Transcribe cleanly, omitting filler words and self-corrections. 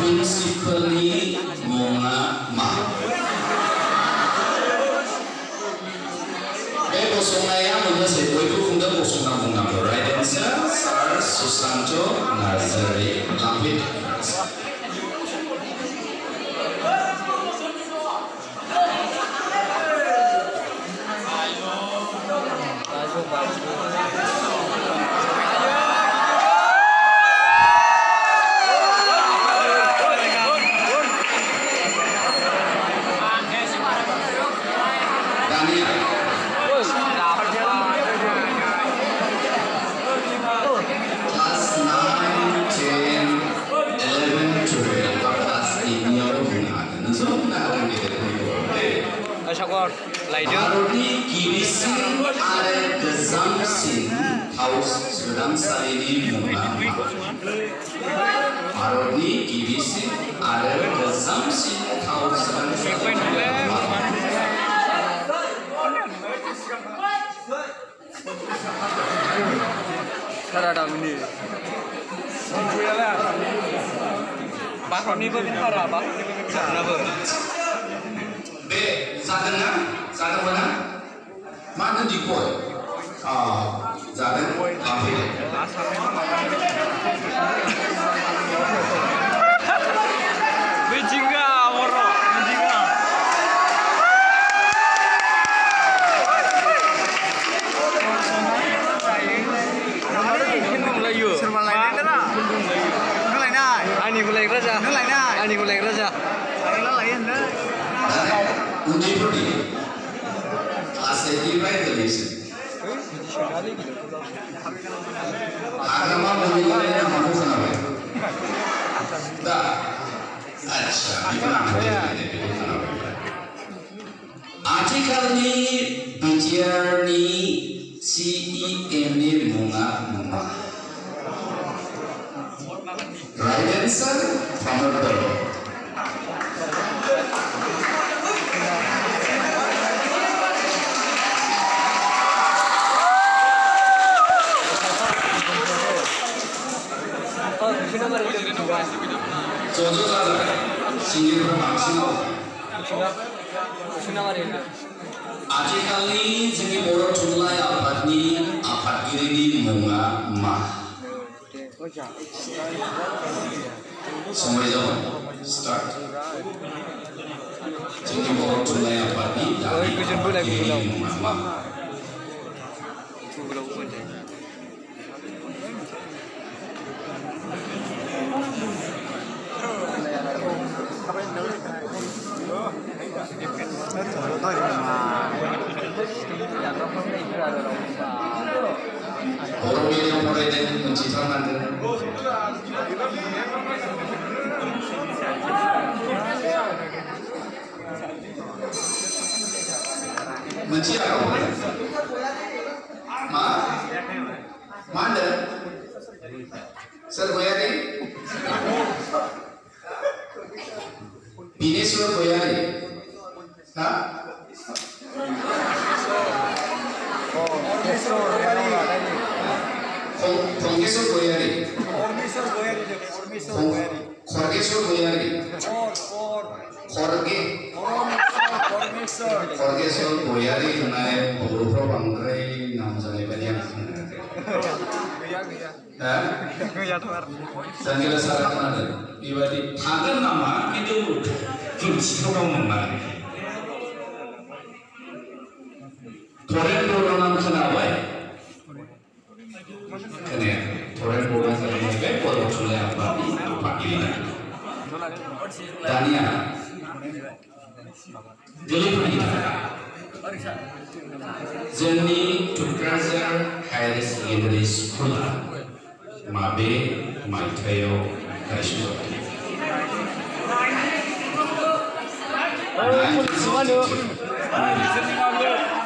Principally Munga Ma. Bosongaya menjadi itu funda bosongan bunga. Right answer, Sir Susanto Nursery Lampit. Arodi Gibisin are Gazamsin House Sudam Saini Munga. Arodi Gibisin are Gazamsin House Sudam Saini Munga. Sarada ini. Bakal ni pun cara, bakal ni pun cara. B, zadana, zadana, mana di boy? Zadana, apa? Bijinga, moro, bijinga. Serba lain ada lah. Lain lah. Ani gulai raja. Lain lah. Ani gulai raja. Lain lah. Uji budi, asli regulation. Agama menilainya mampu kenapa? Tak, acha. Artikel ni bicara ni CEM ni bunga. Right answer, Panadol. Jojo saja, singgih maksimal. Ajikali jengi moro tulai apat kiri munga mah. Semua jawab. Start. Jengi moro tulai apat kiri munga mah. Orang yang mulai dari menciptakan menciptakan mana Boyari Bineswar Boyari Kongeswar Boyari Khorgeswar Boyari Khorgeswar Boyari kenai beberapa bangkai nama jangan banyak Sanggila syarat ada ibadi tanggal nama itu kunci orang mana Toren program kenapa kene Toren program kenapa kalau sudah apa ini Dania jadi Jenny Tukrazer Higher Secondary School Mabe Maiteo Kaishwa 1962